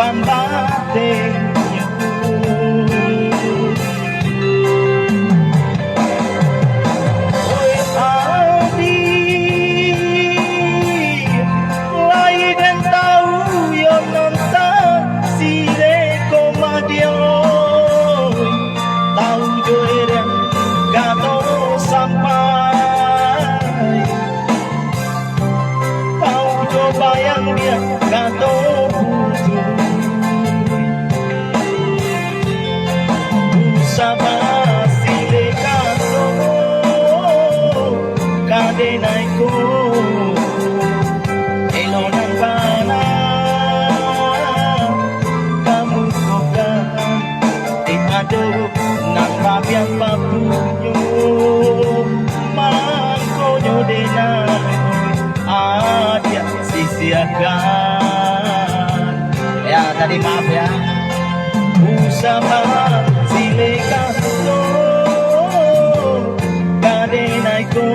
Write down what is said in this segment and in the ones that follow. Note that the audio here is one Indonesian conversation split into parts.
pambatenyo. Oy adi lai den tau yo nonton sire komadio tau joeren gato sampai tau jo bayang dia gato sama sile kaso kadenaiku elo nang bana kamu kokan ado nang rabiang papunyo mangkonyo denai adia sisiakan. Ya tadi maaf ya. Usama sile kaso kadenai ko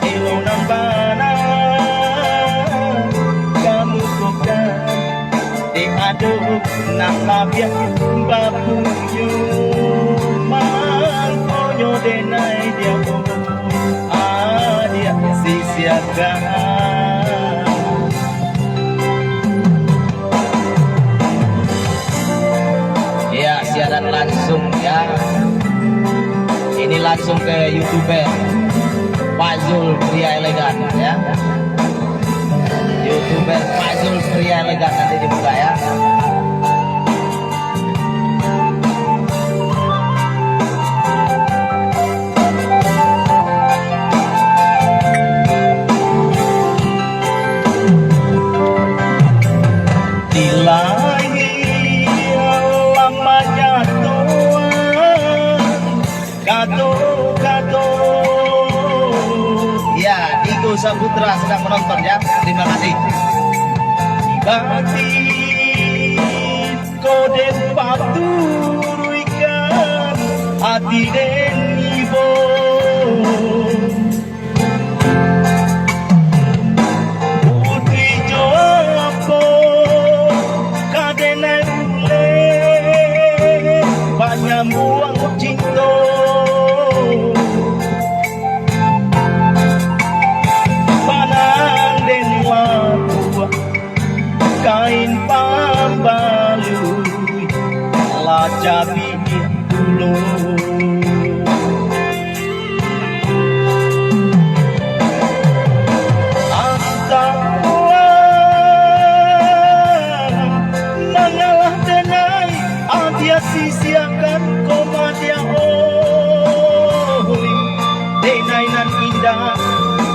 elo nang bana kamu kokan aduh nang labiang bapuyo mangkonyo denai dia dia sisiakan. Ya siaran langsung ya, ini langsung ke YouTuber Fazul Pria Elegan ya, YouTuber Fazul Pria Elegan nanti dibuka ya. Ya, Iko Saputra sedang menonton ya. Terima kasih. Batin kode paturuikan hati den ibo putri jopo kadena ule banyak buang cinta kain pambalui lajabi dulu mengalah denai adia sisiakan komadia oi denai nan indah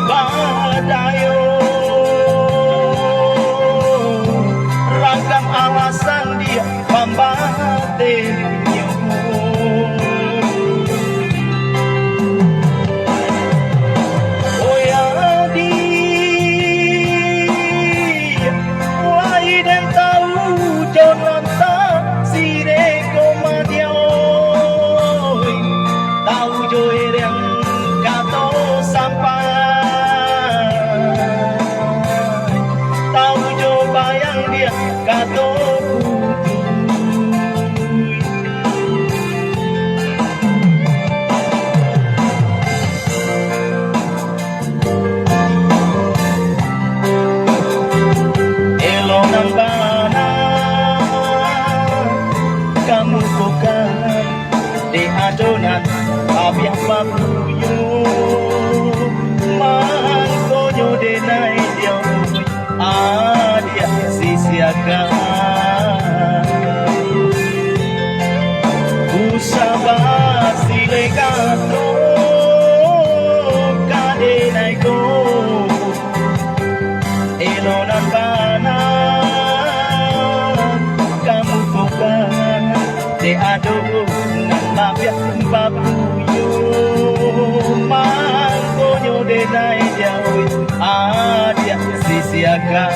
badayo ragam alasan dia pambatenyo. Oh ya di lai den tau jonanta sire komadia oi tau joereng kato sampai tau jo bayang dia kato elo nang bana kamu bukan di adonan abiang papuyo mangkonyo denai dia adia sisiakan usaba sile kato kadenai ko elo nang bana kamu bukan de aduh nang labiang papuyo mangkonyo denai dia adia sisiakan.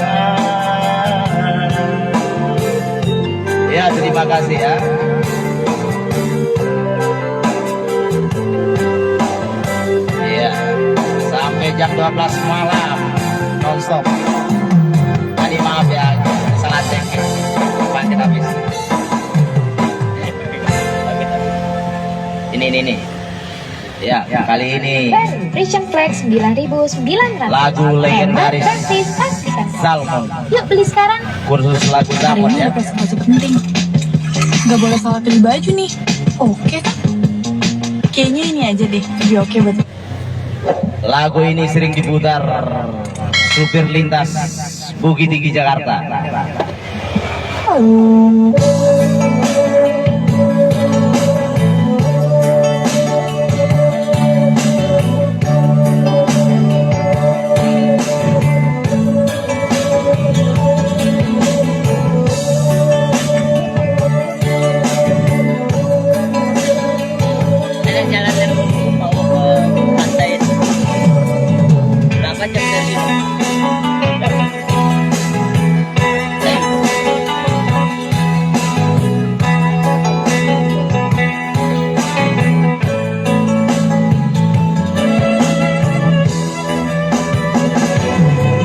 Ya terima kasih ya. Ya sampai jam 12 malam nonstop. Tadi maaf ya. habis. Ini. Ya, kali ini Baru Asian Flex 9.900. lagu legendaris Gratis, pastikan. Salmon. Yuk beli sekarang. Kursus lagu Hari Salmon ini ya. ada presentasi penting. Gak boleh salah pilih baju nih. Oke kan? Kayaknya ini aja deh. Lebih oke buat. Lagu ini sering diputar supir lintas Bukit Tinggi Jakarta. Jalan dari mau ke pantai itu berapa jam dari sini?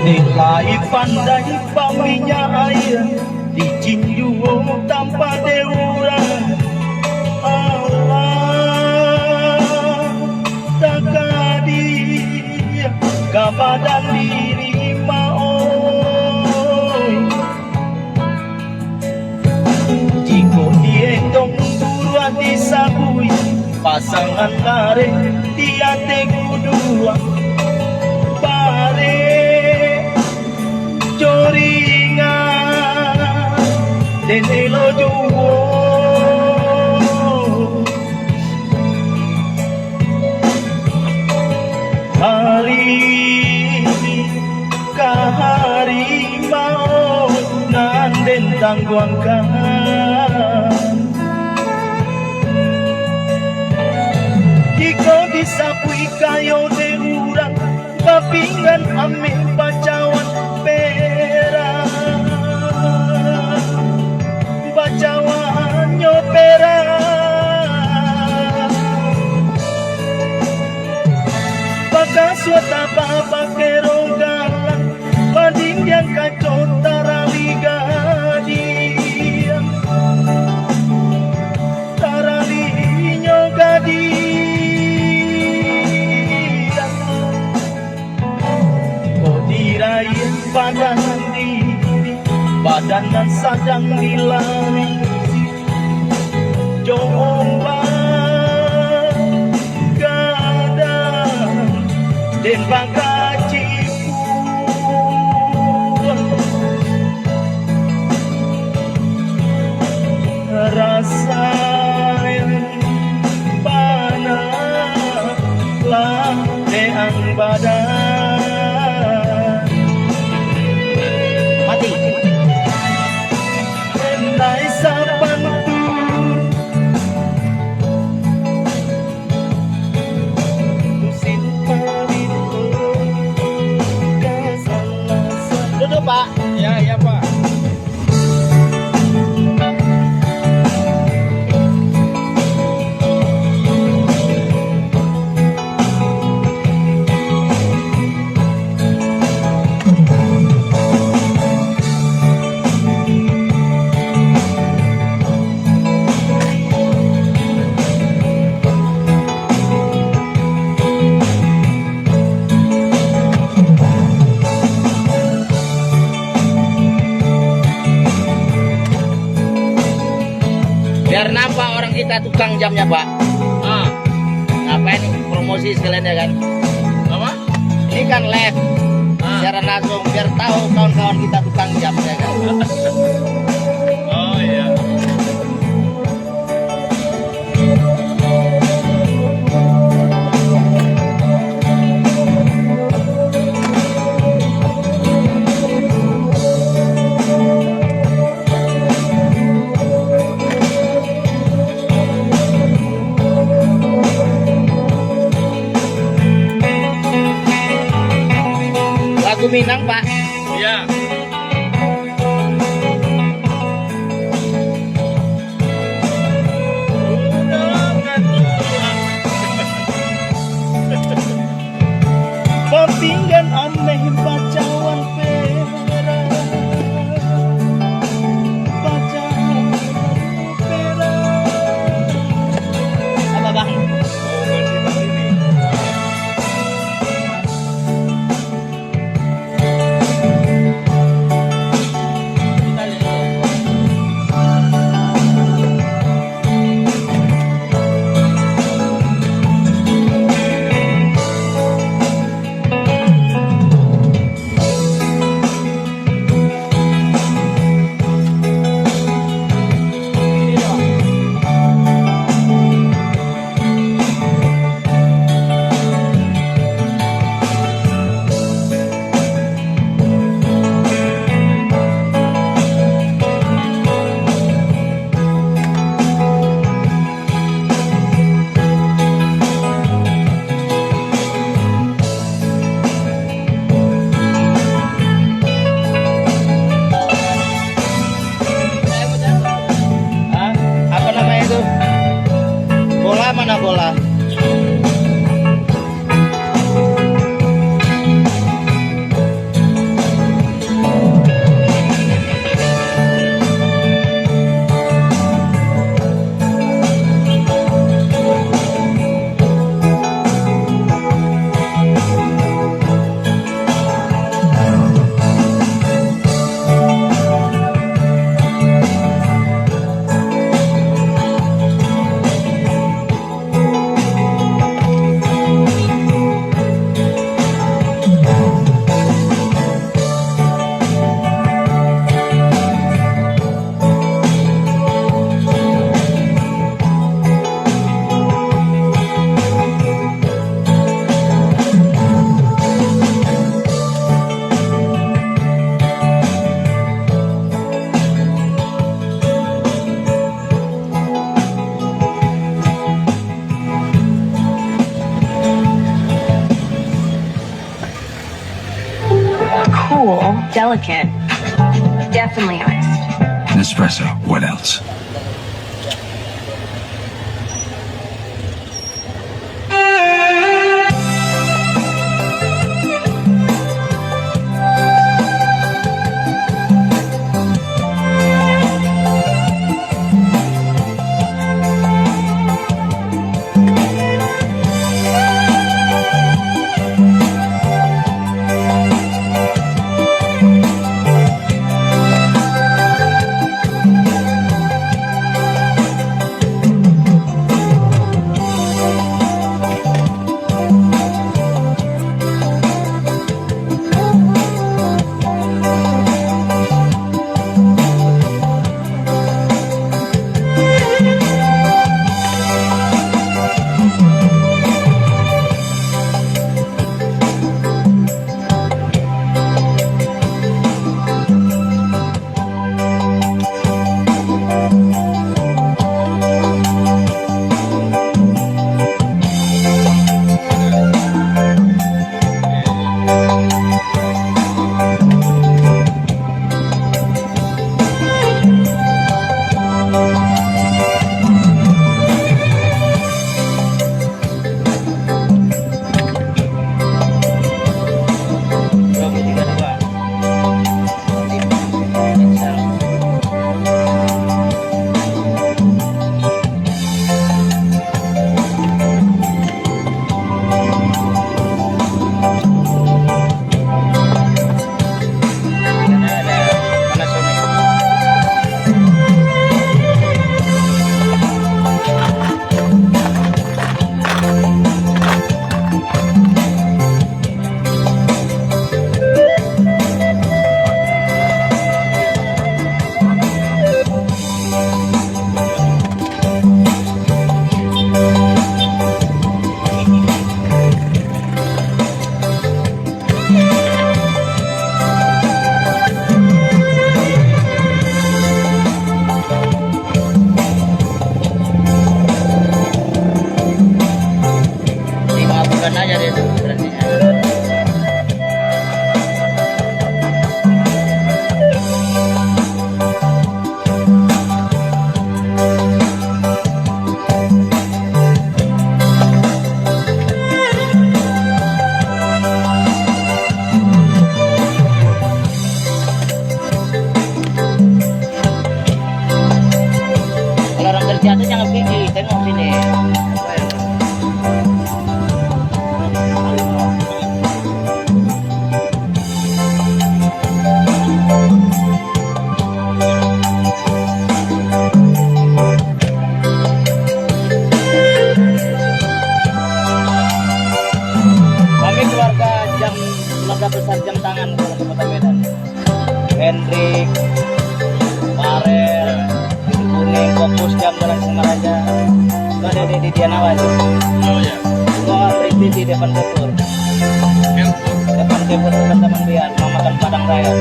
Nilai pandai paminya air di Cinjuo tanpa deuran. Allah takadi kabadan diri maoi. Jiko diendong buruan disabui pasangan lare tiate kudua pare joringan den elo juwo hari ka hari mau nanden tangguangkan jika disapui kayo de urang papingan ame bacawan pera bacawan nyopera bakaswata pakai ronggalan banding yang kacau taraliga dia taralinyo gadi diraih badan diri badanan sadang dilari jombang gadang den bakacipu rasa yang panas lah deang badan mati endai sapan tusin pawito kasalasa duduk pak ya pak. Biar nampak orang kita tukang jamnya pak. Ngapain promosi sekalian ya kan? Apa? Ini kan live secara langsung biar tahu kawan-kawan kita tukang jam ya kan? Oh iya. Lagu Minang pak. Iya. Papinggan aneh bacawan pera bacawan bola. Cool, delicate, definitely iced. Nespresso. What else? jatuh jangan tinggi, tengok sini. Kami keluarga besar jam tangan kalau ke Kota Medan. Hendrik, Farel, Biru Kuning, Fokus Jam Jalan Singaraja. Itu ada di Dianawa itu. Oh ya. Semua berhenti di depan dapur. Depan dapur teman-teman biar mau makan Padang Raya.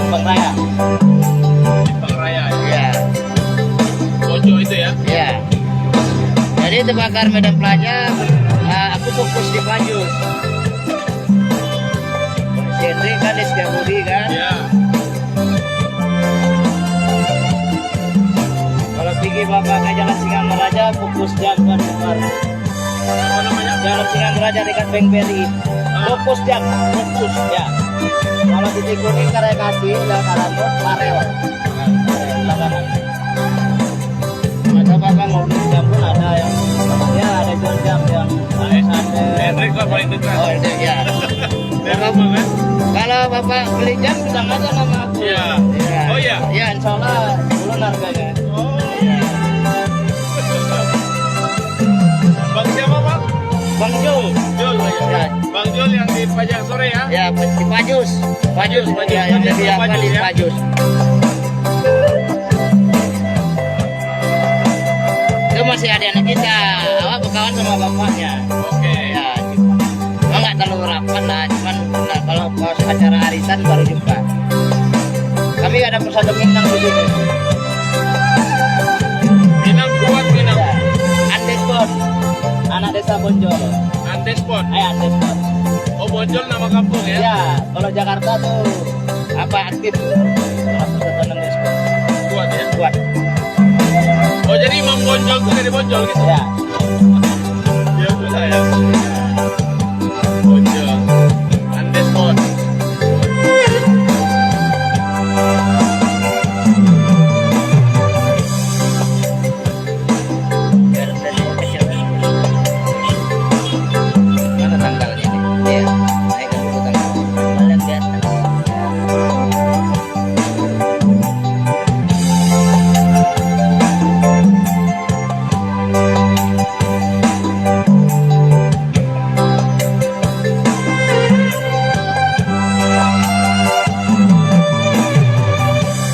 Bang Raya. Bang Raya ya. Iya. Ojo itu ya. Iya. Jadi terbakar Medan Pelajar, aku fokus di Pajus. Hendrik kan di Setiabudi kan. Ya. Kalau pergi bapak ke Jalan Singamaraja, fokus jam kan depan. Apa namanya? Jalan Singamaraja dekat Bank BRI. Fokus jam, fokus ya. Kalau titik kuning karya kasih, yang kanan tuh Larel. Belakangan. Ada bapak mau beli jam pun ada yang, ya ada jual jam yang ada. Hendrik lah paling dekat. Oh itu ya. Daerah mana? Kalau bapak beli jam bilang aja nama aku. Iya. Ya. Oh iya. Ya insya Allah dulu harganya. Oh. Ya. Bang siapa Pak? Bang Jul. Jul ya. Ya. Bang Jul yang di Pajang sore ya? Ya, di Pajus. Pajus, Ya, yang Pajus, jadi yang Pajus, di ya? Pajus. Itu masih ada anak kita, awak berkawan sama bapaknya. Oke. Ya, cuma nggak terlalu rapat lah, cuman nah, kalau pas acara arisan baru jumpa. Kami ada persada Minang di sini. Minang kuat Minang. Ya. Andespot, anak desa Bonjol. Andespot. Andespot. Oh Bonjol nama kampung ya? Ya, kalau Jakarta tuh apa aktif? Kalau persatuan Andespot. Kuat ya. Kuat. Oh jadi Imam Bonjol tuh dari Bonjol gitu? Ya. Ya sudah ya. Bonjol. Andespot. Mana tanggalnya nih? Iya, naik ke dulu tanggal. Paling di atas.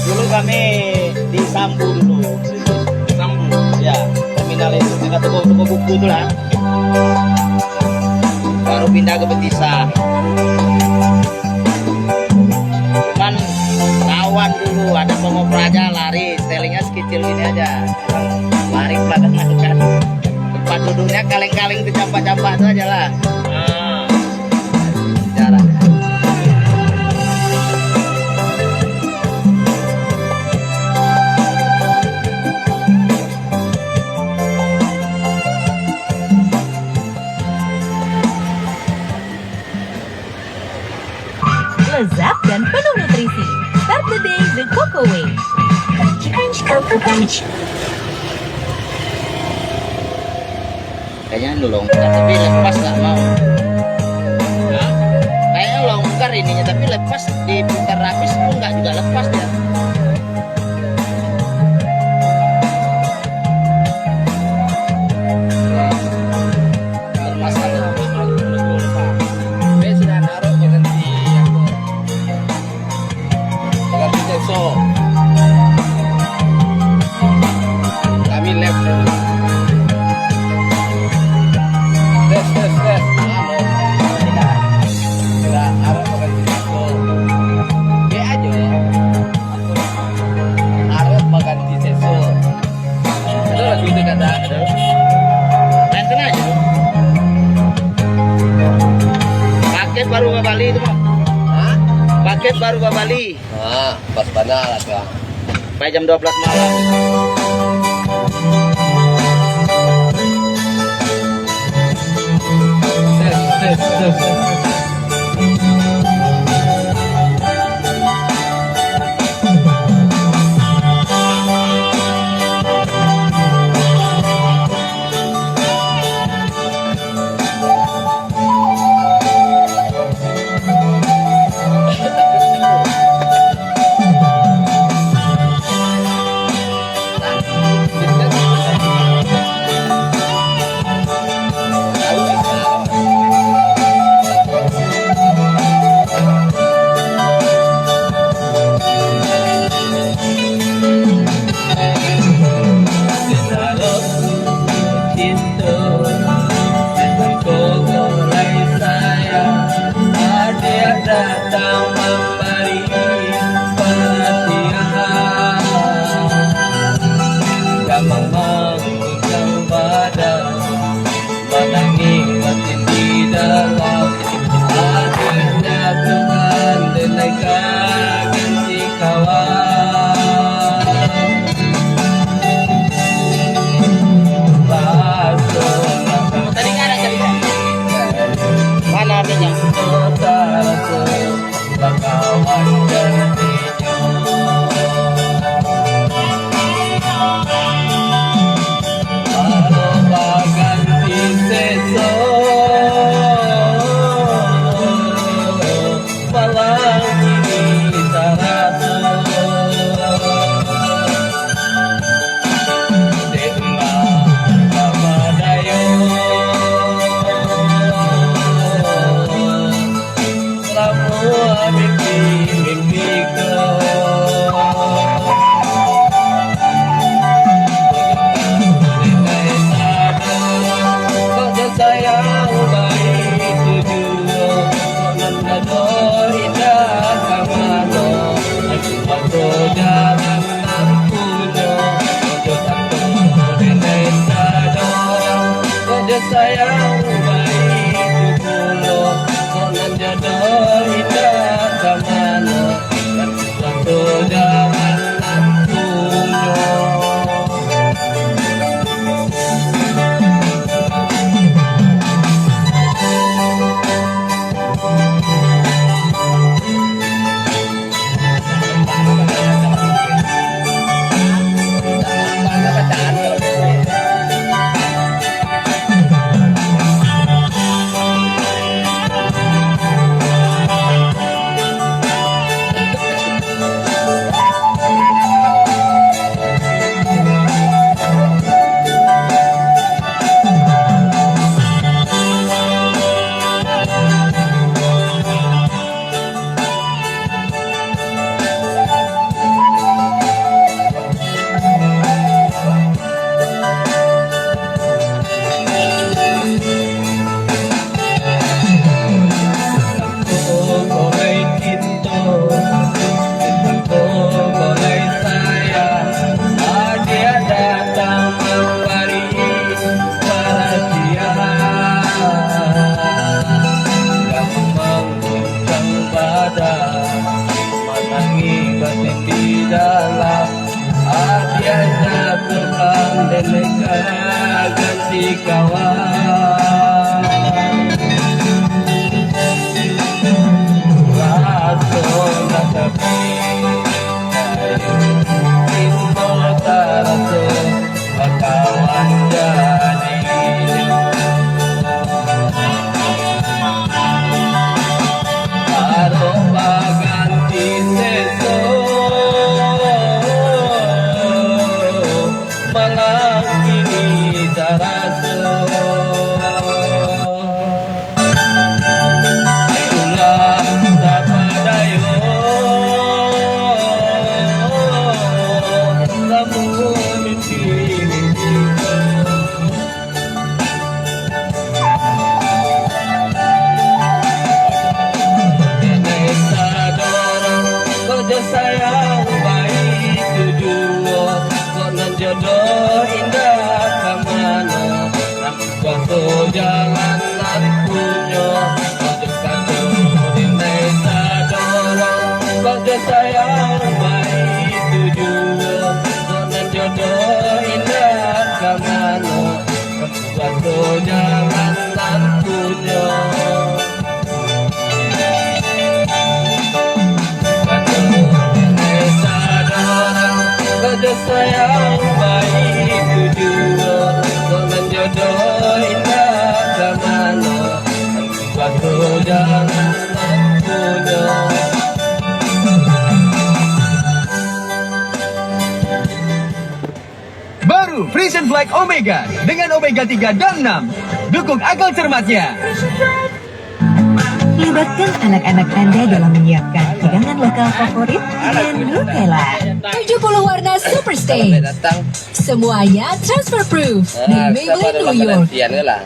Dulu kami di Sambu dulu. Sambu. Ya, terminal itu dekat toko buku itu lah. Baru pindah ke Betisa. Cuman lawan dulu ada pengopraja lari, stelingnya sekecil gini aja. Lari belakangan kan. Tempat duduknya kaleng-kaleng di campak-campak itu aja lah. Ah. Caranya. Lezat dan penuh nutrisi. Start the day the Coco Way. Kayaknya longgar tapi lepas nggak mau. Kayaknya longgar ininya tapi lepas diputar rapis pun nggak juga lepas dia. Bermasalah. Saya sudah naruh berhenti aku. Berhenti seso. Kami left dulu. Tes. Sudah arah berhenti seso. B aja. Arah berhenti seso. Itu lagu itu kata. Mainkan aja. Paket baru Bali itu mah. Hah? Paket baru Bali. Ah, pas banal lah. Sampai jam 12 malam. Tes. sayang baik kulo konon jodoh indah kamana dan suatu jangan punyo. Ganti kawan Rasul tapi Cinta tarasu Bakawan jadi Aroba ganti seso Malang ini tarasu Itulah tapadayo Lamu mimpi-mimpi Indonesia dorong kerja sayang baik tujuo konon jodoh indah kamana waktu jalan lan punyo ojo kado Indonesia dorong kerja sayang baik tujuo konon jodoh indah kamana waktu jalan lan punyo. Kerja sayang baik tujuan konon jodoh indah kamana waktu jangan punya. Baru Frisian Flag Omega dengan Omega 3 dan 6. Dukung akal cermatnya. Libatkan anak-anak Anda dalam menyiapkan hidangan lokal favorit dengan Nutella. 70 warna Super Stain. Datang. Semuanya transfer proof di Maybelline New York. lah.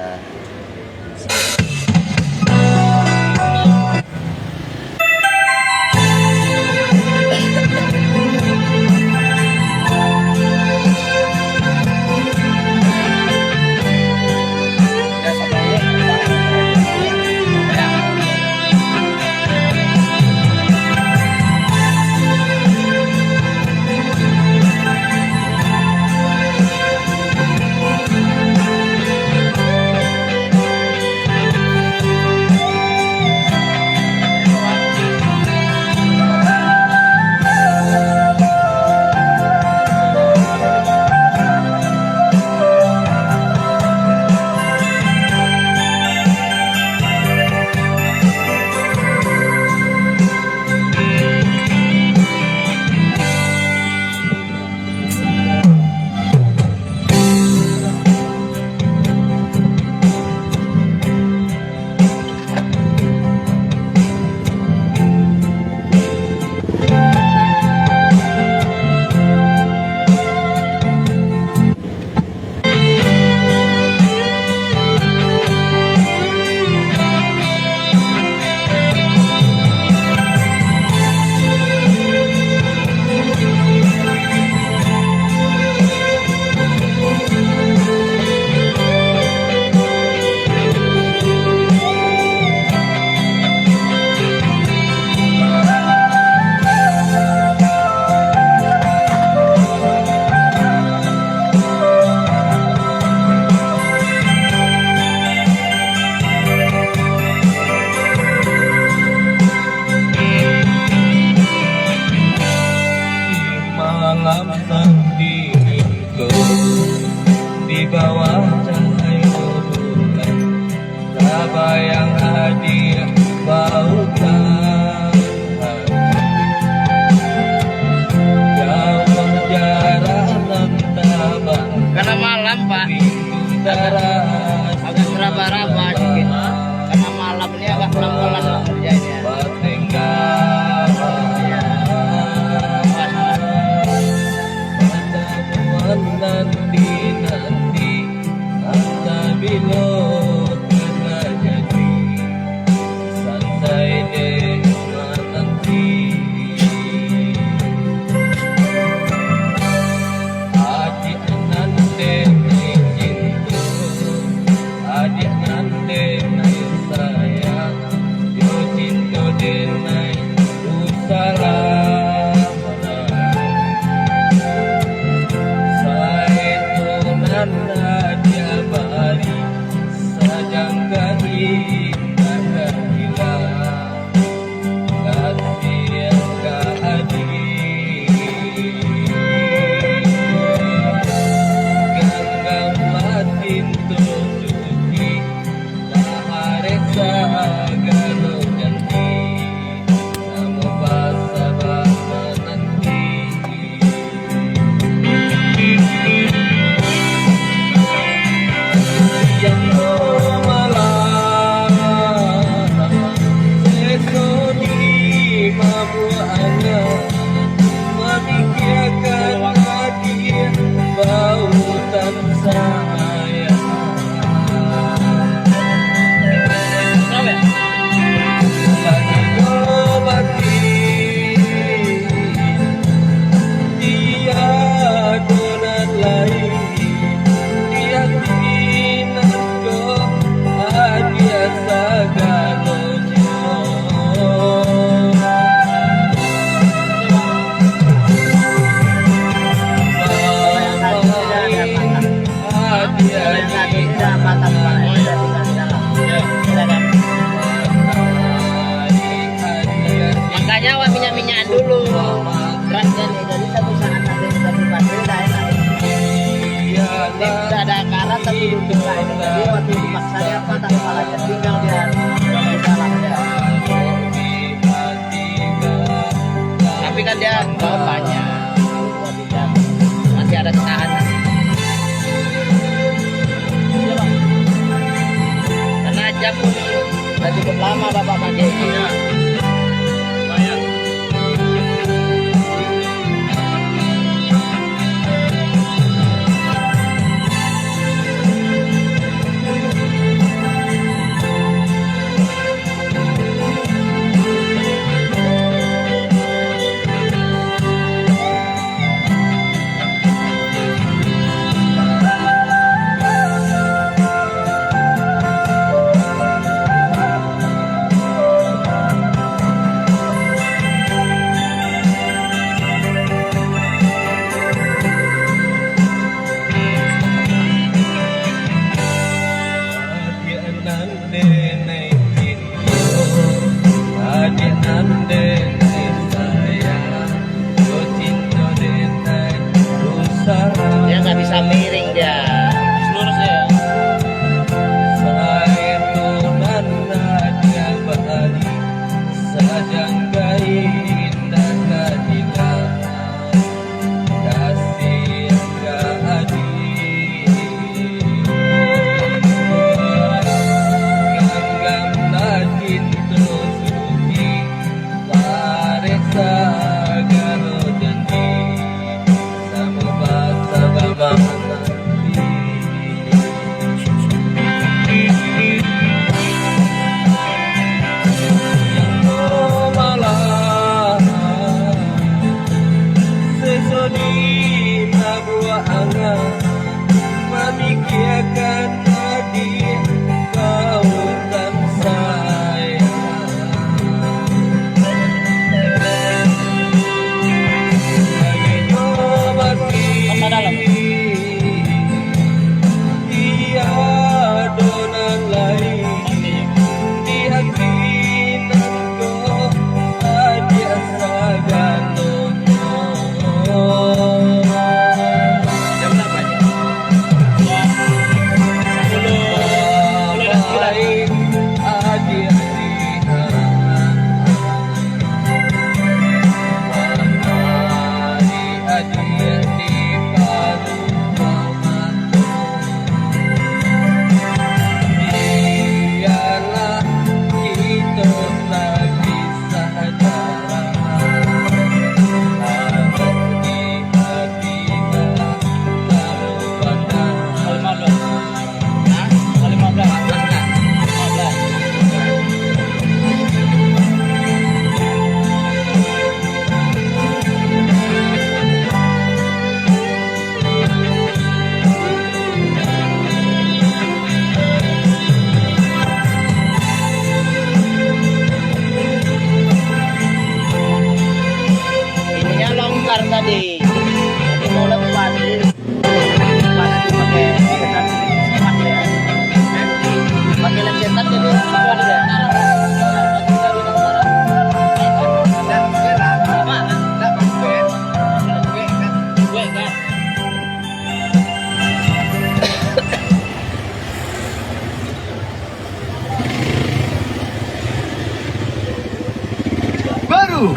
dia baukan jauh jarak tabang Karena malam Pak, darat agak seraba-raba sedikit. Karena malam ini agak pelan-pelan Pak kerjanya. nanti anda bila kena jadi santai deh nanti adik nande cinta adik nande sayang yo cinta denai usaha Nanda jabari sajang indah gila kasih kehadir ganggam matin tutuki lahare sagalo janti nama basa basa nanti Makanya awak minyak-minyakan dulu. Kerasnya nih, jadi satu saat nanti sudah dibantu, udah enak. Ini udah ada karat tapi belum bisa. Jadi waktu dipaksanya patah kepalanya tinggal dia di dalamnya. Tapi kan dia bawa banyak. Masih ada tahan. Karena jam udah cukup lama bapak pakai.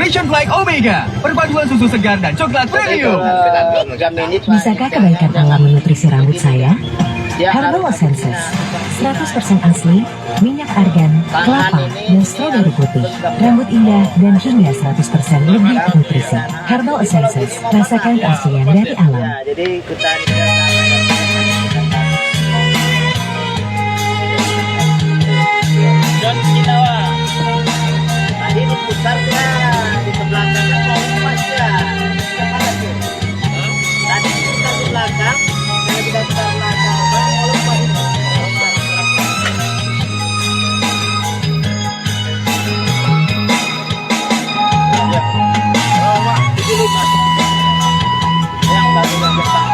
Passion Flag Omega, perpaduan susu segar dan coklat premium. Bisakah kebaikan alam menutrisi rambut saya? Herbal Essences 100% asli, minyak argan, kelapa, dan stroberi putih. Rambut indah dan hingga 100% lebih nutrisi. Herbal Essences, rasakan keaslian dari alam. Ya, jadi ikutan John Kinawa. Tadi diputar di sebelah kanan mau lepas ya. Kemana tuh? Tadi diputar di belakang, saya tidak ke belakang, mau lepas itu. Yang baru yang depan.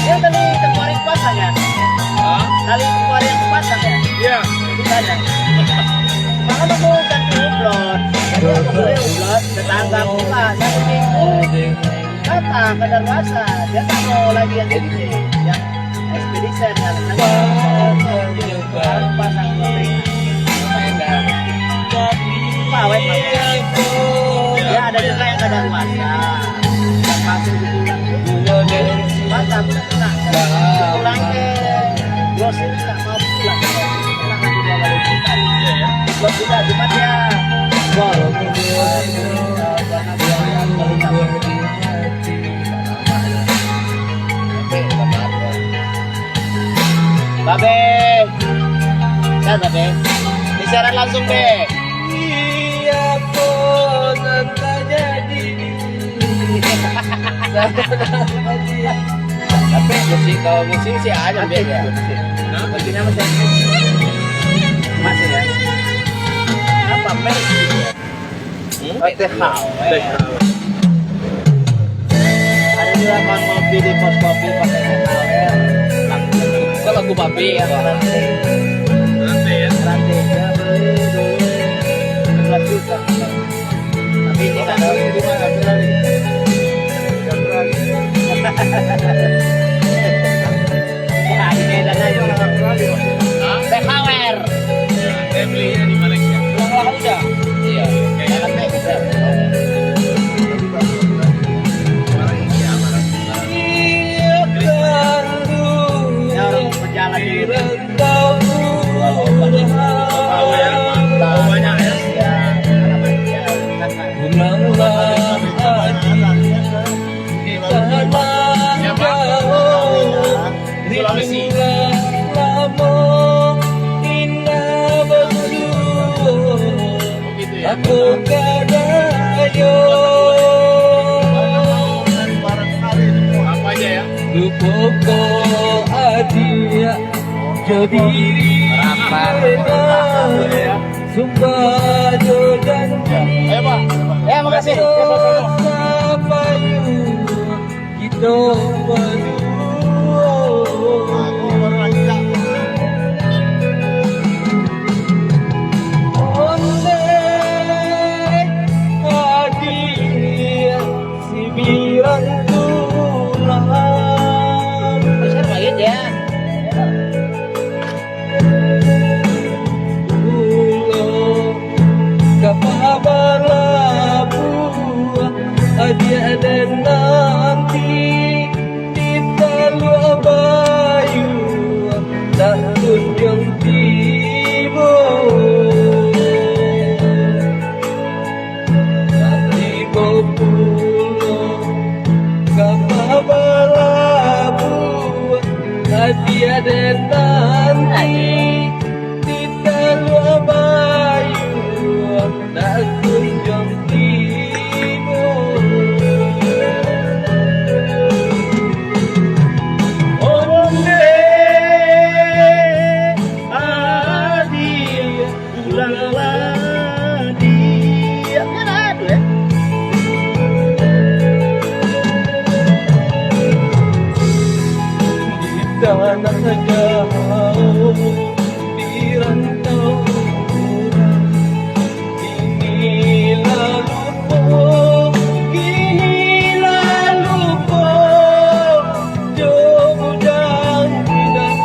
Dia tadi kemarin pasang ya? Kali kemarin pasang ya? Iya. Ada. Maka aku ganti ublot. Jadi aku beli ublot, tetangga pula satu minggu. Kata ke Darwasa, dia tak mau lagi yang ini, yang ekspedisen yang baru pasang loring. Pawet dia ada juga yang ke Darwasa. Yang masuk di bulan itu. Masa aku udah kena. Pulang ke grosir tak mau pulang. Buat juga cuma dia gol. Babe, saya babe, disiaran langsung be. Iya pun tak jadi. Tapi musik kalau musik sih ada beda. Baginya masih ya. Apa merek? Ada juga kan ngopi di pos kopi pakai THR. Itu lagu babi ya. Rantai ya. Rantai ya beli dulu 12 juta. Tapi ini kan harus gimana berani? Ya ini dan aja orang berani. THR. Saya belinya di Malaysia. Pulang udah. Iya. Jangan bisa. Ya orang berjalan di rentau. Tahu ya. Tahu banyak ya. Ya, alamat dia. Ya Pak. Sulawesi. Begitu ya. Apa aja ya? Ayo Pak. Ya makasih. Besar banget ya. Dia dan nanti di Teluk Bayu tak kunjung tiba. Tiba pulau kapal balabu. Dia dan nanti di Teluk Bayu tak kunjung tiba. Tanah jauh di rantau orang, kini lalu po, jauh dan tidak.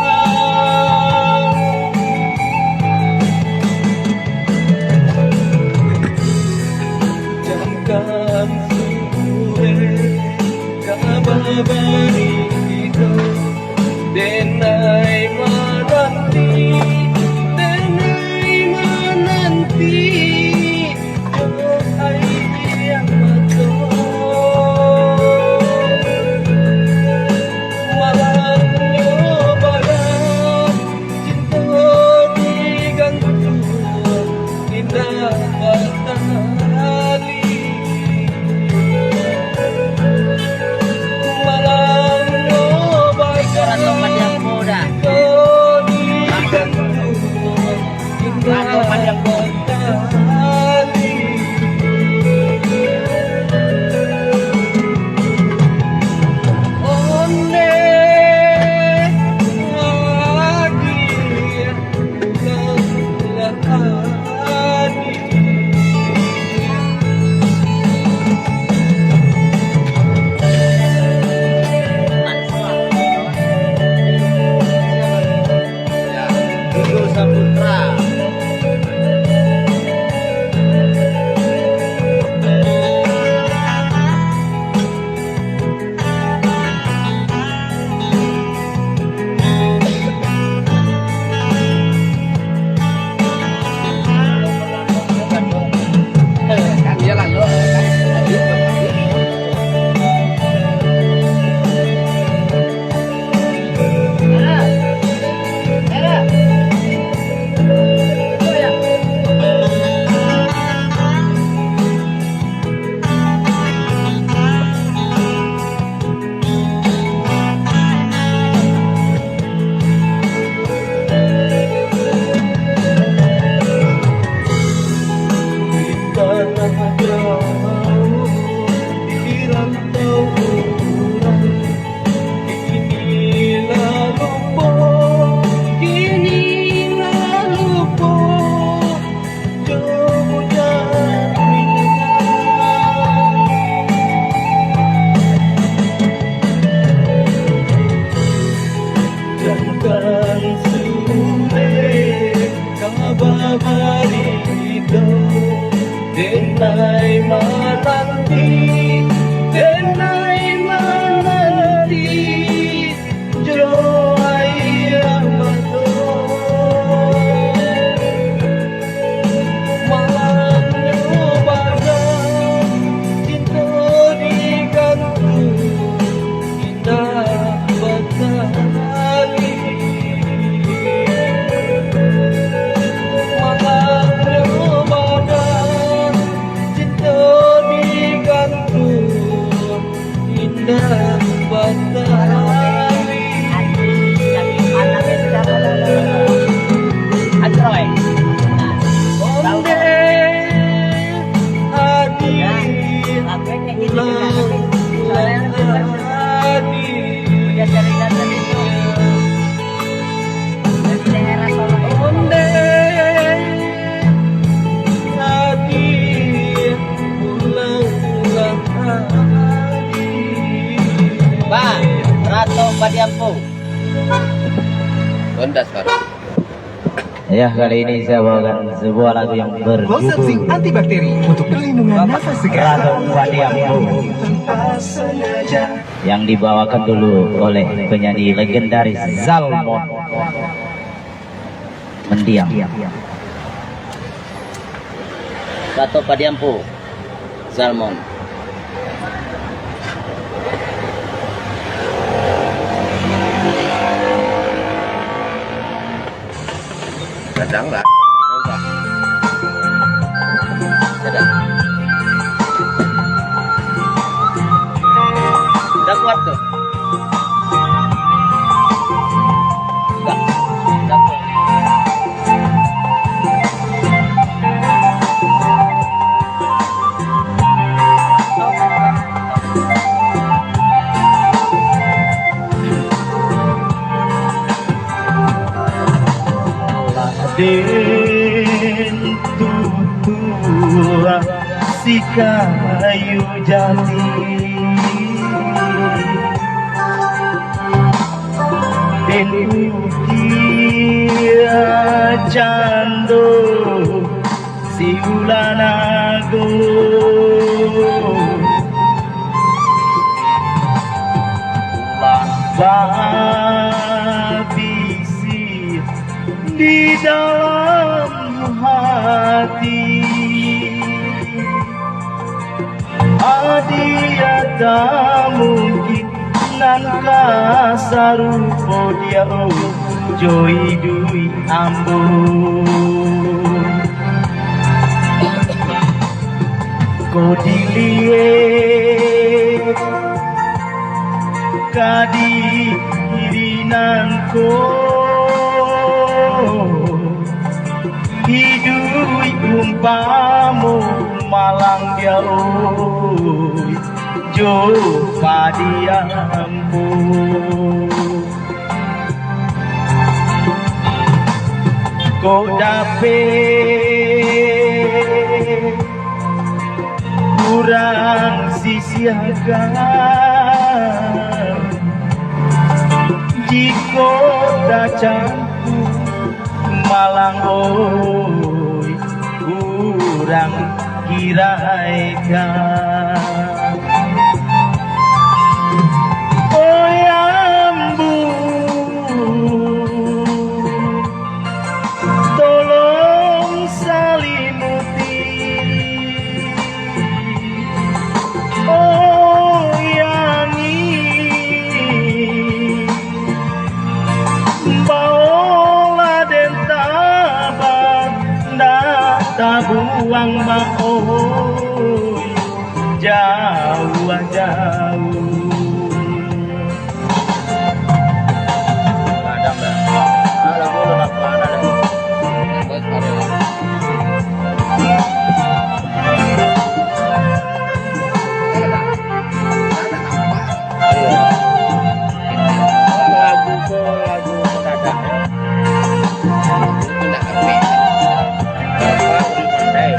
dan sulit kabari itu denai menanti jero ayah mato malam nyobaga cinta digantung indah batali malam nyobaga cinta digantung indah batali. Pak, Rato Padiampu. Bondas baru. Ya, kali ini saya bawakan sebuah lagu yang Lotion zinc berjudul antibakteri untuk perlindungan nafas segar. Rato Padiampu, yang dibawakan dulu oleh penyanyi legendaris Zalmon Mendiang. Rato Padiampu. Salmon. Sedang nggak? Enggak. Sedang. Udah kuat tuh. Enggak. Udah kuat. Den tutua si kayu jati Den ukia cando si ulanago babisi di dalam hati adia tak mungkin nan kasarupo dia joy dui ambo kodilie kadi irinanko hidui umpamu malang jauh jo padiampu kau dapet kurang sisiakan jika dacanku malang oi kurang kiraikan oyambu tolong salimuti oyangi baola den tabat tabuang maoi jauh jauh Ada mbak. Ada bolu nak mana ada. Buat ada. Lagu mendadak ya. Tidak kafe. Apa pandai.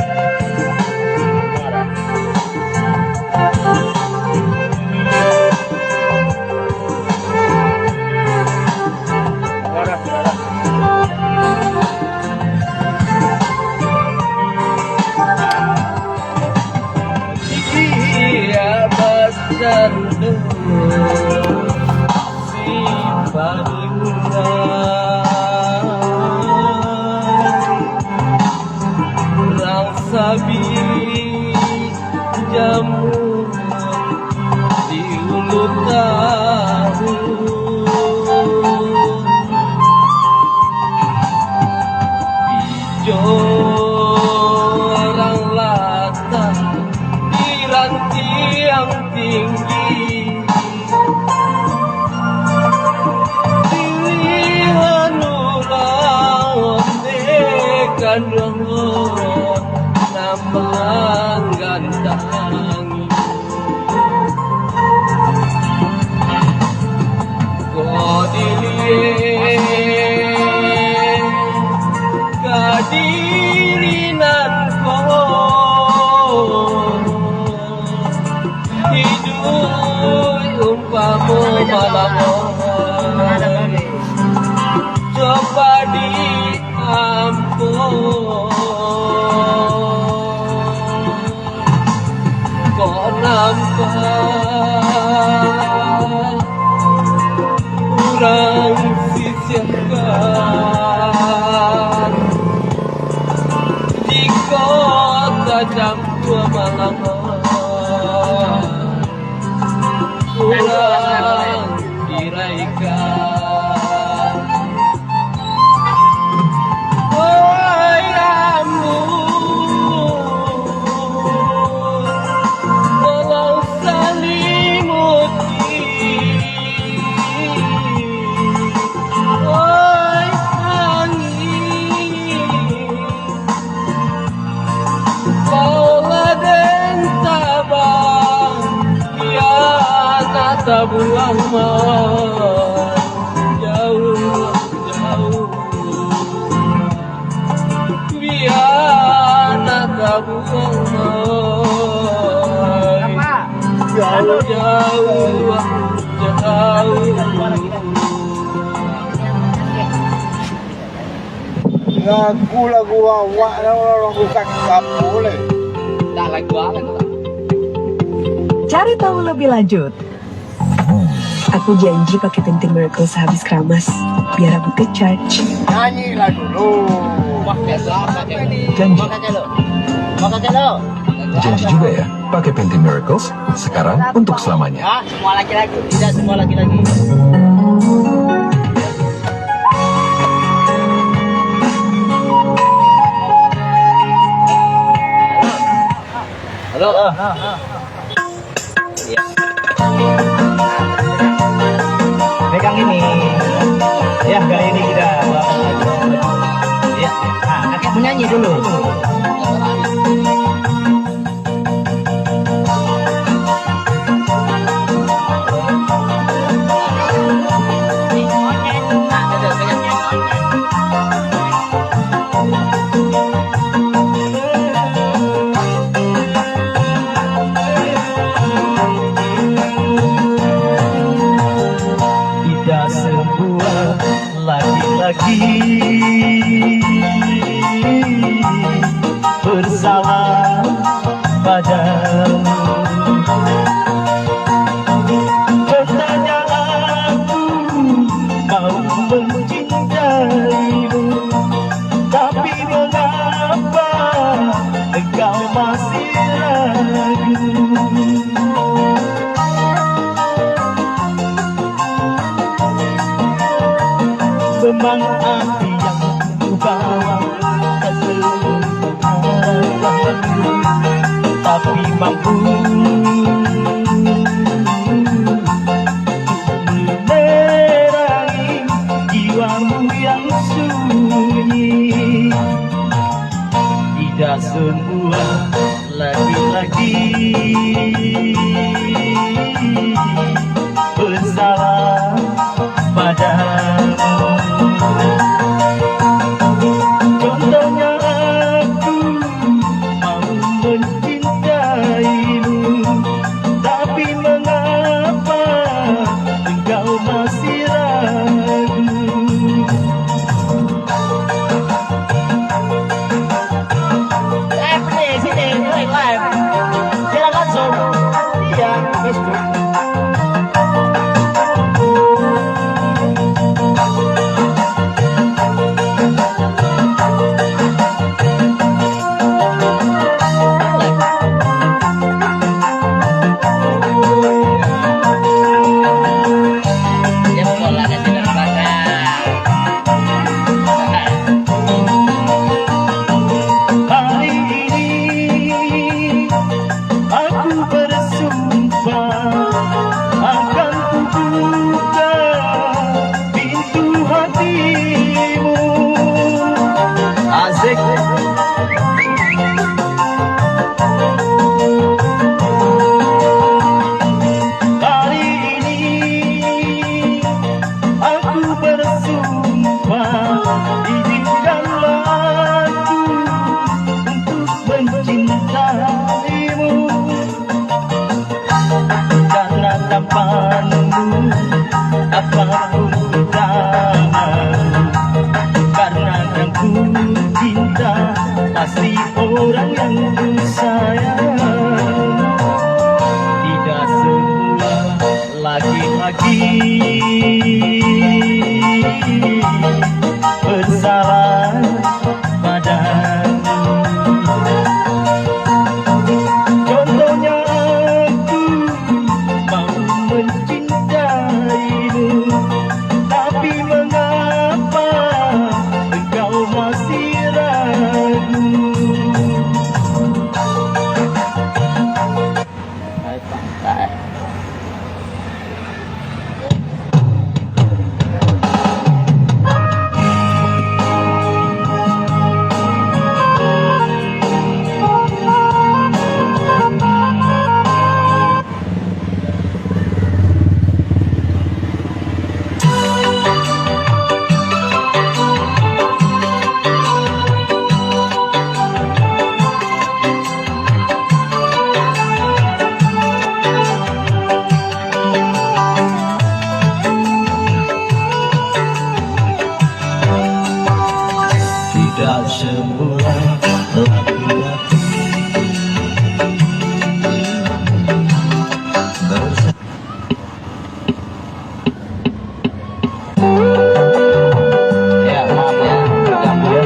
jauh jauh biar kamu jauh jauh Lagu awak orang bukan boleh. Tak lagu apa tuh? Cari tahu lebih lanjut. Aku janji pakai Penting Miracle sehabis keramas, biar rambut ke-charge. Nyanyilah dulu. Janji. Makanya lo. Janji juga ya, pakai Penty Miracles sekarang untuk selamanya. Ah, semua laki-laki, tidak semua laki-laki. Halo. Iya. Pegang ini. Ya, kali ini kita ya. Nah, kakek menyanyi dulu. Tidak semua laki-laki bersalah padamu. Pertanyaanku, mau mencintaimu, tapi mengapa engkau masih ragu? Memang api yang ku bawa tak sempurna, tapi mampu menerangi jiwamu yang sunyi. Tidak semua laki-laki bersalah padamu. Contohnya aku mau mencintaimu, tapi mengapa engkau masih ragu? Sini, live. Silakan Zoom. Iya, Facebook. Hari ini aku bersumpah akan kubuka pintu hatimu. Asik. Hari ini aku bersumpah, izinkanlah untuk mencintaimu, karena tampanmu apapun ku tahan, karena yang ku cinta pasti orang yang ku sayang. Tidak semua laki-laki bersalah padamu. Contohnya aku mau mencintaimu, tapi mengapa engkau masih ragu? semula laki-laki Ya, maaf ya, ganggu ya.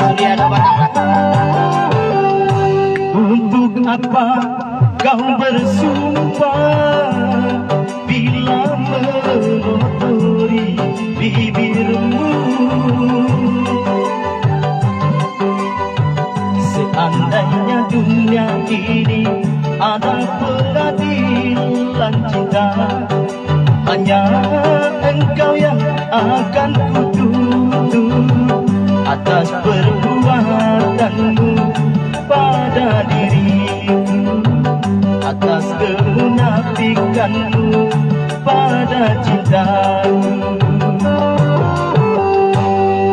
Mulia ada batang. Untuk apa kau bersumpah bila mengotori bibirmu? Seandainya dunia ini ada pengadilan cinta, hanya engkau yang akan kutuntut atas perbuatanmu pada diriku, atas kemunafikanmu pada cintaku.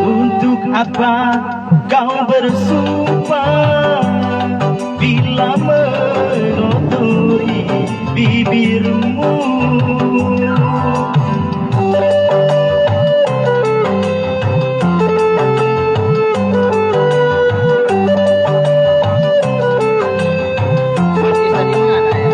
Untuk apa kau bersumpah bila mengotori bibirmu? Artis tadi mana ya?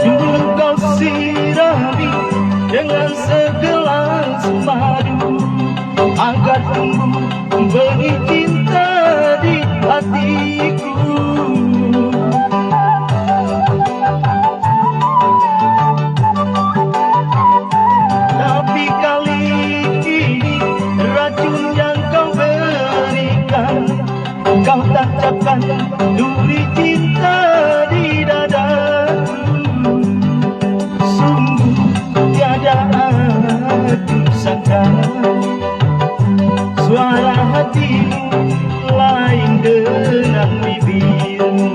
Dulu kau sirami dengan segelas madu agar tumbuh benih cinta di hatiku. Tapi kali ini racun yang kau berikan, kau tancapkan duri cinta di dadaku. Sungguh tiada aku sangka suara hatimu lain dengan bibirmu.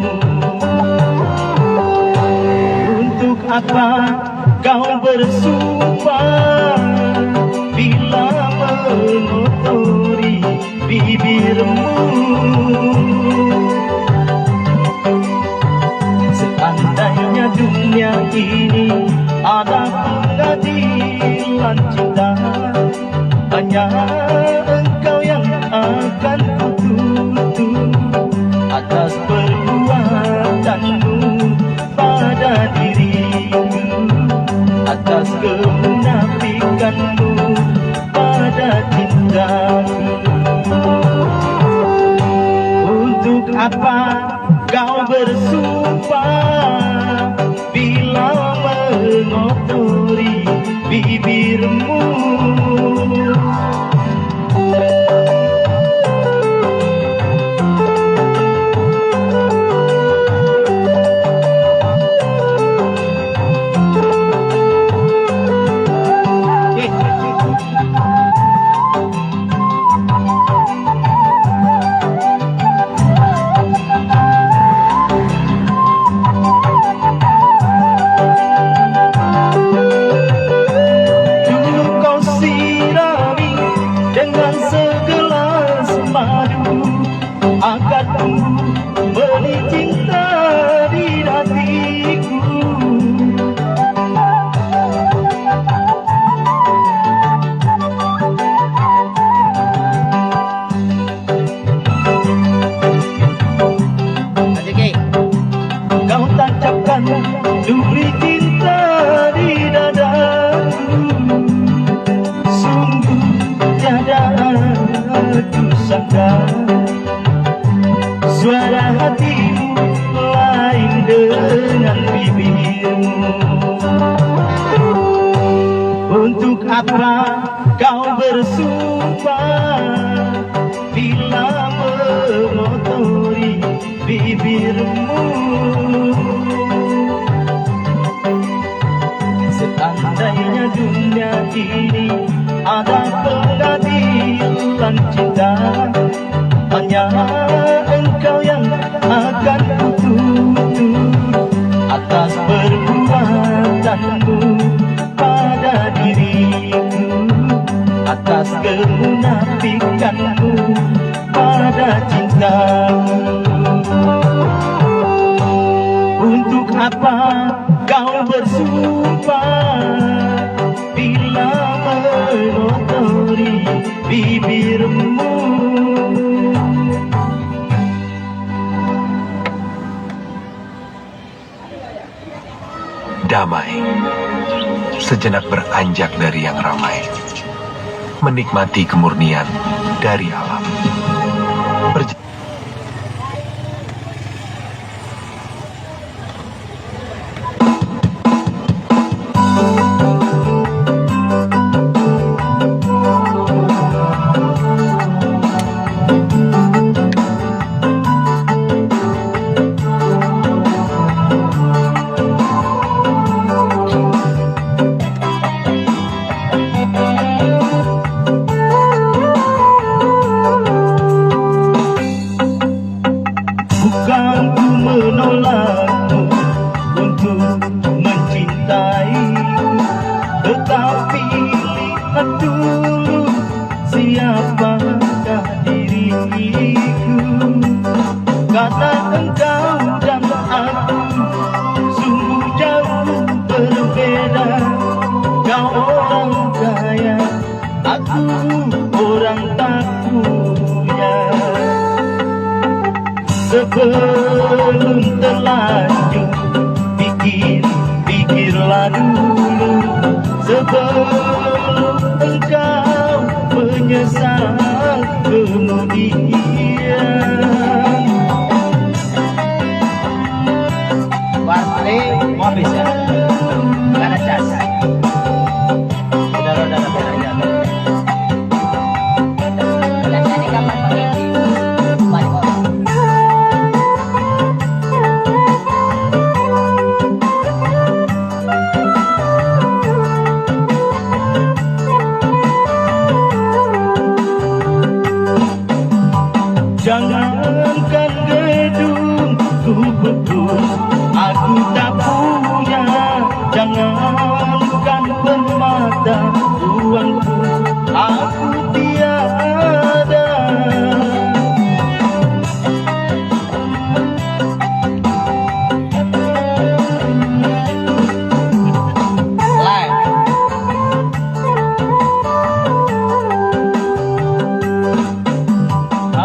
Untuk apa kau bersumpah bila mengotori bibirmu? Seandainya dunia ini ada pengadilan cinta, hanya engkau yang akan kutuntut atas perbuatanmu pada dirimu, atas kemunafikanmu pada cintaku. Untuk apa kau bersumpah bila mengotori bibirmu? Dulu kau sirami dengan segelas madu agar tumbuh benih cinta di hatiku. Rezeki. Kau tancapkan duri cinta di dadaku. Sungguh tiada aku sangka suara hatimu lain dengan bibirmu. Untuk apa kau bersumpah bila bibirmu. Seandainya dunia ini ada pengadilan cinta, hanya engkau yang akan kutuntut atas perbuatanmu pada diriku, atas kemunafikanmu pada cintamu. Untuk apa kau bersumpah bila menotori bibirmu? Damai, sejenak beranjak dari yang ramai, menikmati kemurnian dari alam. Bukan ku menolakmu untuk mencintaiku, tetapi lihat dulu siapakah diriku. Karena engkau dan aku sungguh jauh berbeda. Kau orang kaya, aku orang tak punya. Sebelum terlanjur pikirlah dulu, sebelum engkau menyesal kemudian. Balik, mau habis ya? Gak ada cas. Udah aja. Biasanya kapan pakai di balik orang? Jangankan gedung ku betul, aku tak punya. Jangankan permata, uang pun aku tiada.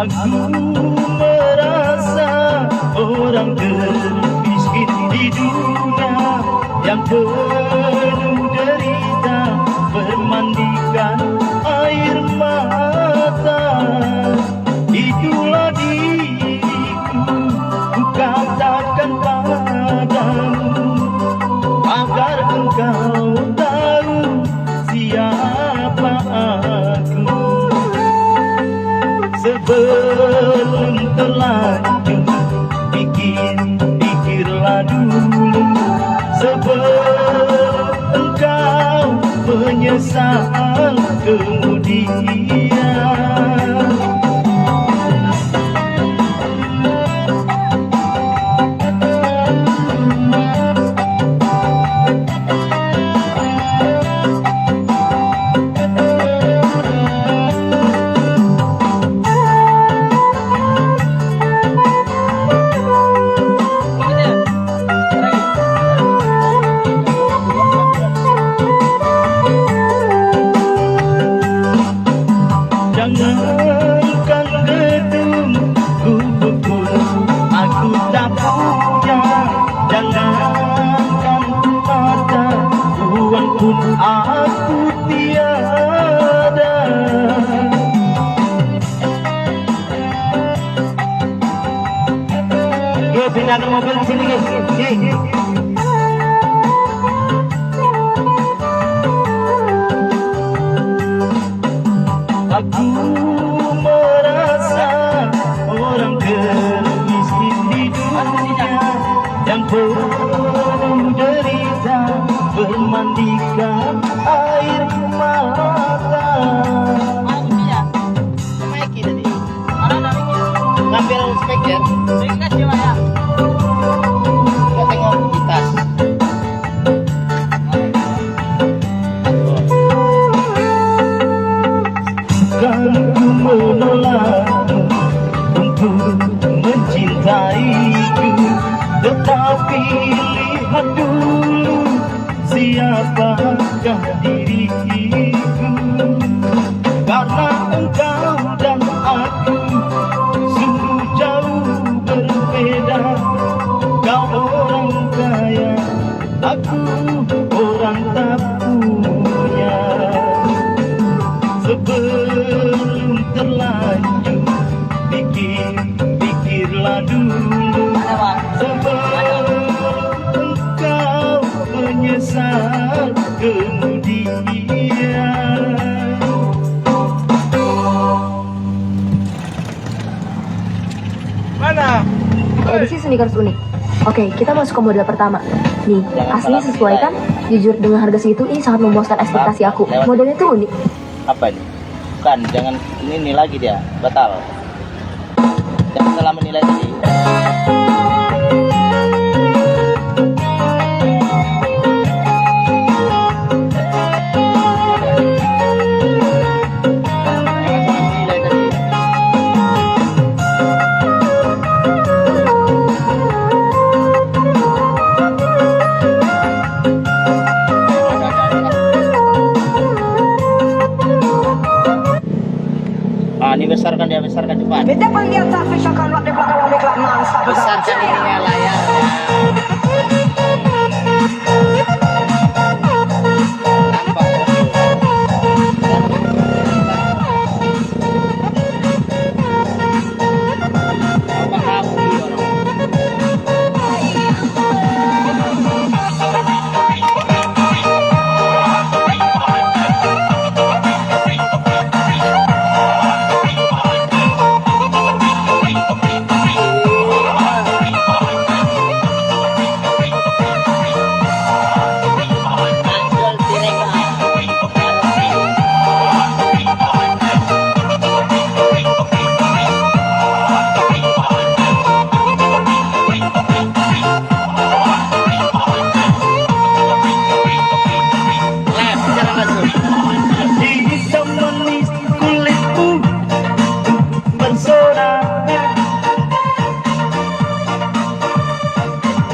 Aku merasa orang termiskin di dunia, yang penuh derita bermandikan air mata. Itulah diriku, ku katakan padamu, agar engkau tahu siapa aku. Sebelum terlanjur pikirlah dulu, sebelum engkau menyesal kemudian. Jangankan gedung ku betul, aku tak punya. Jangankan mata, uang pun aku tiada. Oke, pindahkan mobil ke sini guys. Aku merasa orang termiskin di dunia, ku menolakmu untuk mencintaiku, tetapi lihat dulu siapakah diriku. Karena engkau dan aku sungguh jauh berbeda. Kau orang kaya, aku orang tak punya. Sebelum terlanjur pikirlah dulu, sebelum engkau menyesal kemudian. Mana? Edisi sneakers unik. Oke, kita masuk ke model pertama. Nih, aslinya sesuai kan? Jujur, dengan harga segitu ini sangat memuaskan ekspektasi aku. Modelnya tuh unik. Apa ini? Bukan, jangan ini lagi dia, batal. Jangan salah menilai tadi. Ini besarkan dia, besarkan cepat. Besarkan ininya layarnya.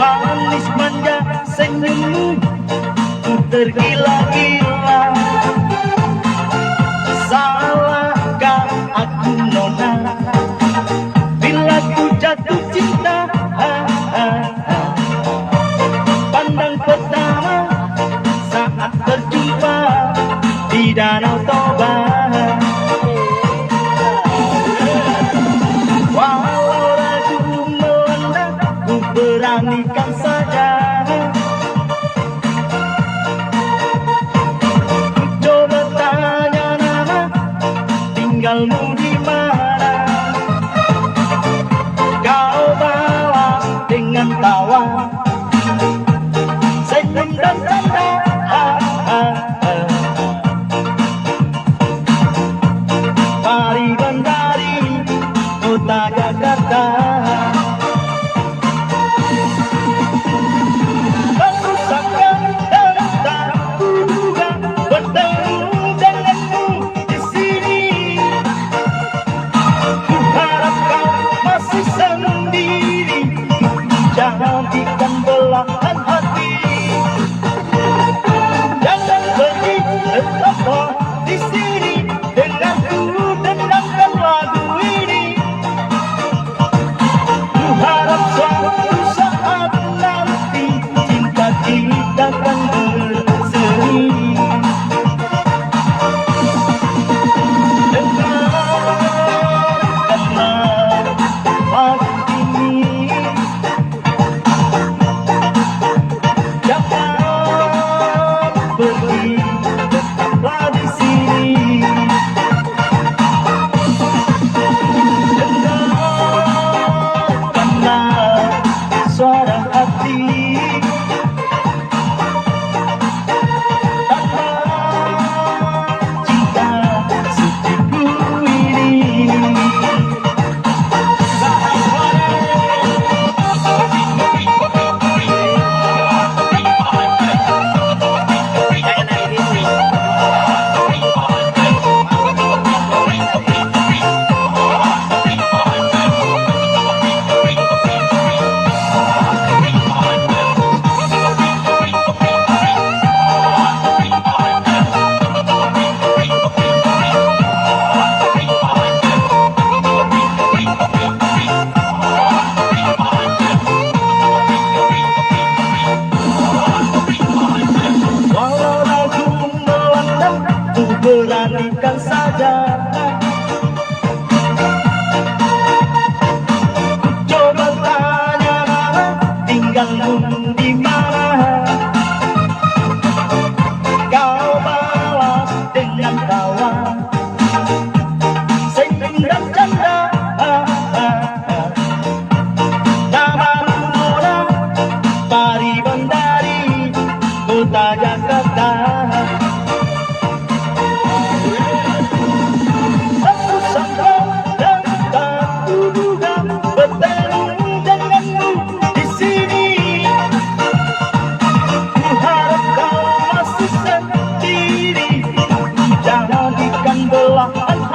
Manis manja senyummu tergila-gila. Salahkah aku nona bila ku jatuh cinta? Pandang pertama saat berjumpa di Danau Toba. Walau ragu melanda, ku beranikan saja. Ku coba tanya nama, tinggalmu di mana? Kau balas dengan tawa, senyum dan canda. Mari bandari kota Jakarta. Aku sangka dan tak kuduga bertemu denganmu di sini. Ku harap kau masih sendiri, jadikan belahan hati. Jangan pergi, tetaplah di sini denganku, dengarkan lagu ini.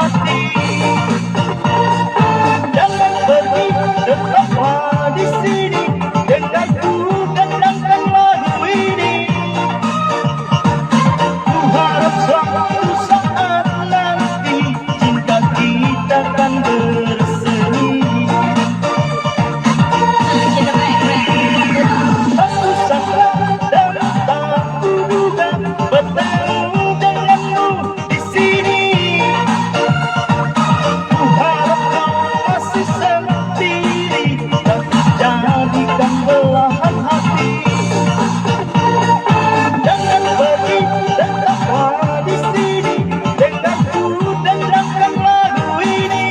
hati. Jangan pergi, tetaplah di sini. Denganku dendangkan lagu ini. Ku harap suatu saat nanti cinta kita akan berseri. Aku sangka dan tak kuduga bertemu denganmu di sini. Ku harap kau masih sendiri dan jadikan belahan hati. Jangan pergi, tetaplah di sini. Denganku dendangkan lagu ini.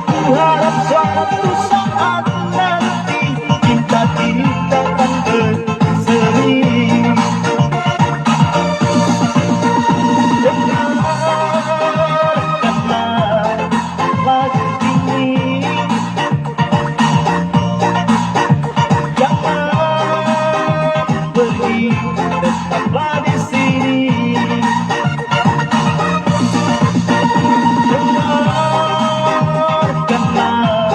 Ku harap suatu saat nanti cinta kita akan berseri. Dengarkanlah lagu ini. Jangan pergi, tetaplah di sini. Dengarkanlah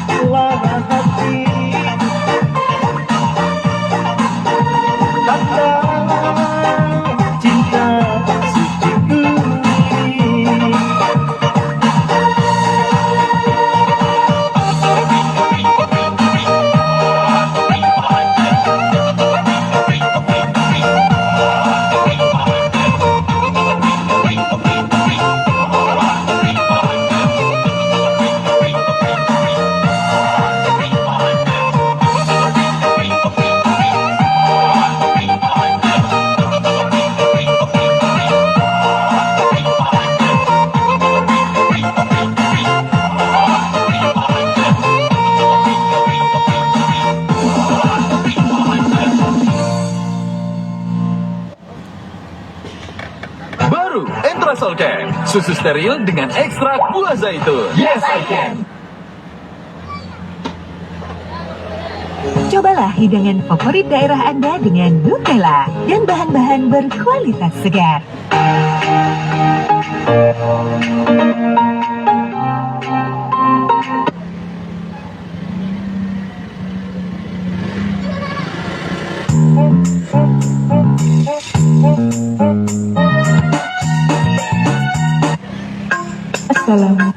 suara hati. Tanda cinta suciku ini. Baru Entrasol Can, susu steril dengan ekstrak buah zaitun. Yes, I can. Cobalah hidangan favorit daerah Anda dengan Nutella dan bahan-bahan berkualitas segar. Assalamualaikum.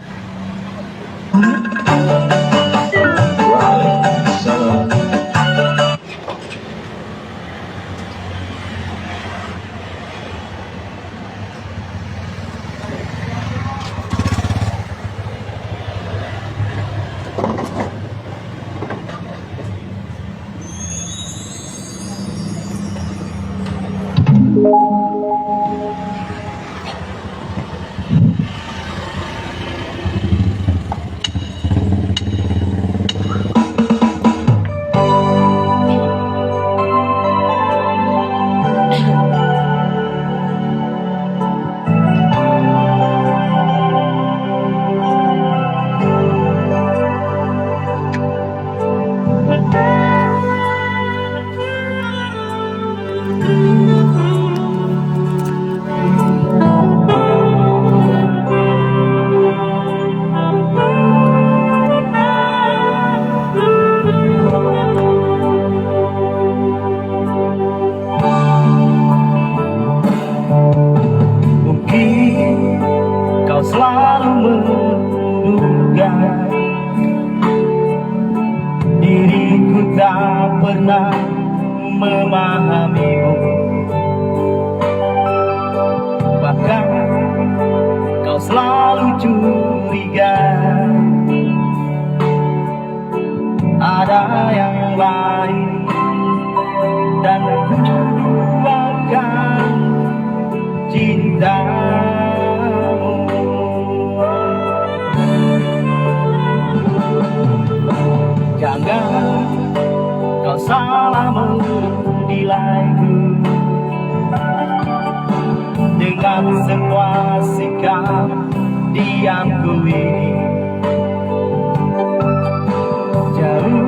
selalu menduga diriku tak pernah memahamimu, bahkan kau selalu curiga ada yang lain, dan ku akan cintamu. Jangan kau salah menilaiku dengan semua sikap diamku ini. Jauh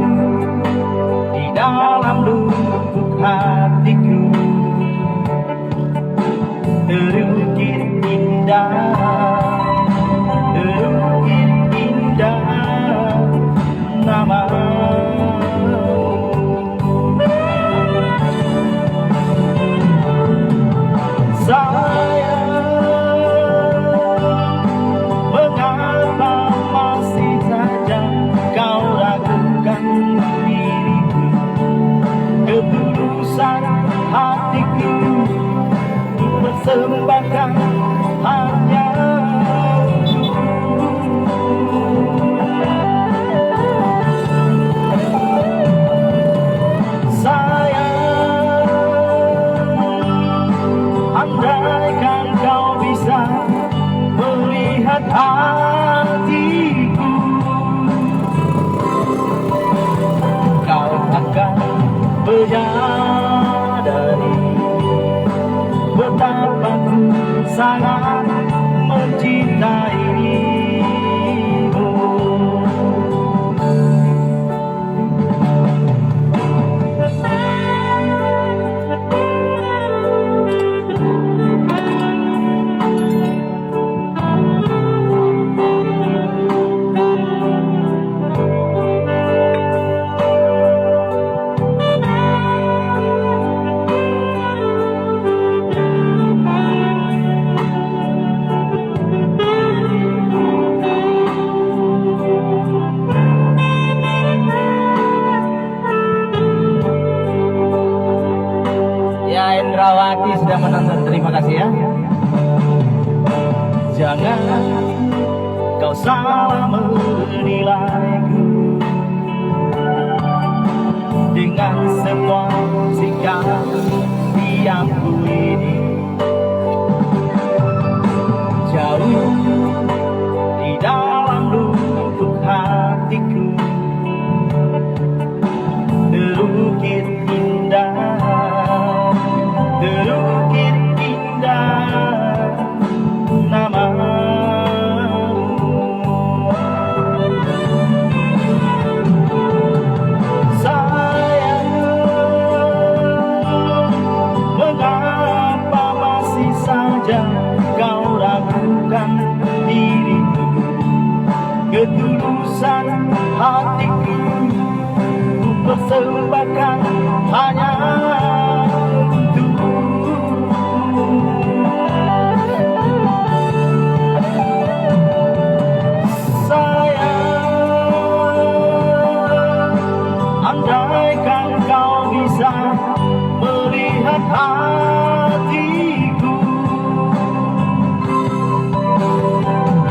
di dalam lubuk hatiku terukir indah Bukit indah namamu. Sayang, mengapa masih saja kau ragukan diriku? Ketulusan hatiku ku persembahkan hanya sayang, andaikan kau bisa melihat hatiku, kau akan menyadari betapa ku sangat mencintaimu. Ya, Indrawati sudah menonton, terima kasih ya. Jangan kau salah menilaiku dengan semua sikap diamku ini. Jauh di dalam lubuk hatiku terukir indah, terukir indah namamu. Sayang, mengapa masih saja kau ragukan diriku? Ketulusan hatiku ku persembahkan hanya untukmu. Sayang, andaikan kau bisa melihat hatiku,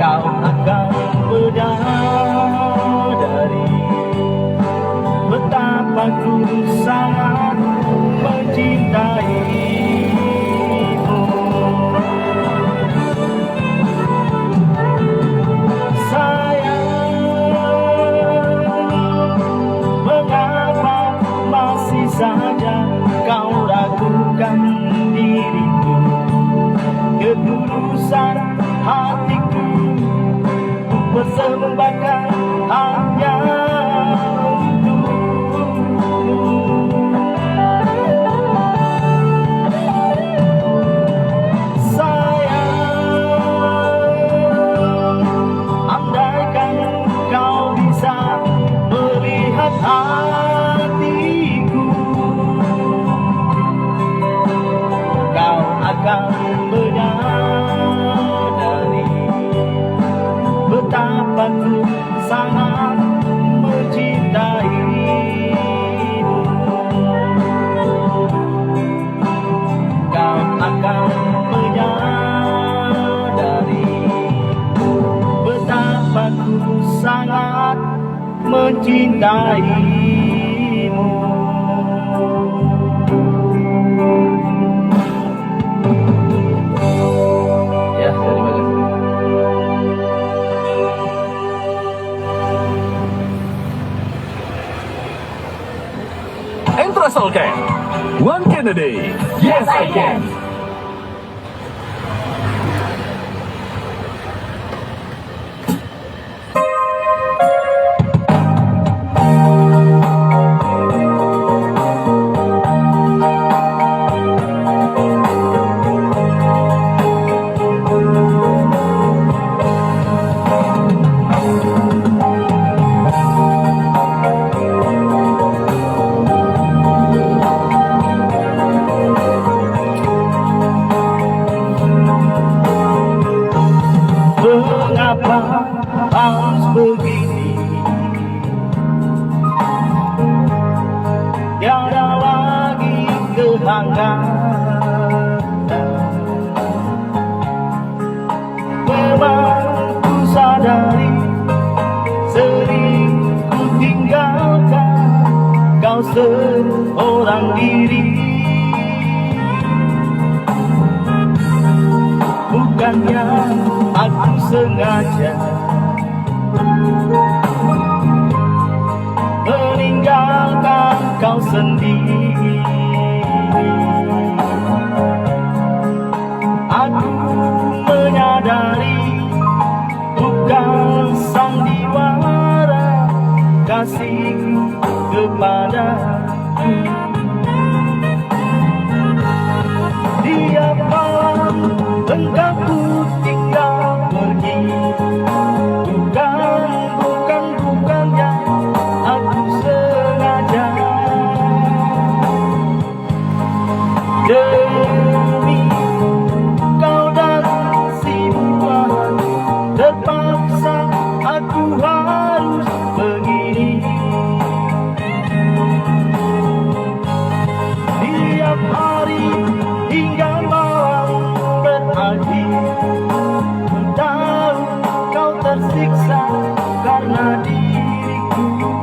kau akan menyadari betapa ku sangat mencintaimu. Sayang, mengapa masih saja kau ragukan diriku? Ketulusan hatiku ku persembahkan hanya untukmu. Sayang, andaikan kau bisa melihat hatiku, kau akan menyadari betapa ku sangat mencintaimu. Kau akan menyadari betapa ku sangat mencintaimu. Ya, terima kasih. Entrasolken, One Kennedy, Yes I Can. seorang diri. Bukannya aku sengaja meninggalkan kau sendiri. Aku menyadari bukan sandiwara kasihku kepadamu. Tiap malam engkau ku tinggal pergi. Bukannya aku sengaja. Demi kau dan si buah, terpaksa aku harus begini. Tiap hari hingga malam berakhir, ku tahu kau tersiksa karena diriku.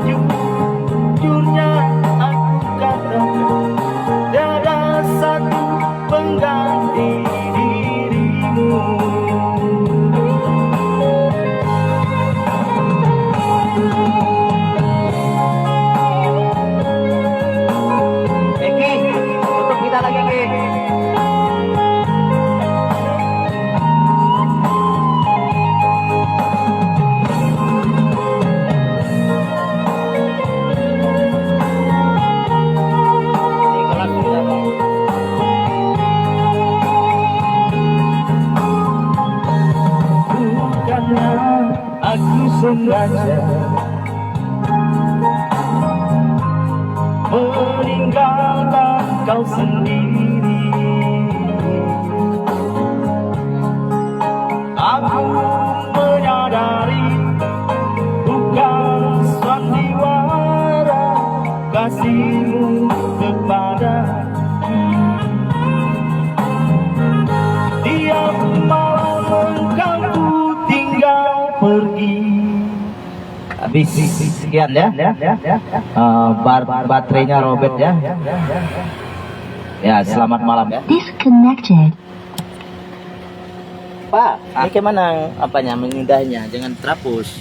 Sejujurnya aku katakan, tiada satu pengganti dirimu. Eki, untuk kita lagi Ki. Bukannya aku sengaja meninggalkan kau sendiri. Aku menyadari bukan sandiwara kasihmu kepadaku. Tiap malam engkau ku tinggal pergi. Habis sekian ya. Baterainya robet ya. Ya, selamat malam ya. Disconnected. Pak, ini gimana apanya mengindahnya? Jangan terhapus.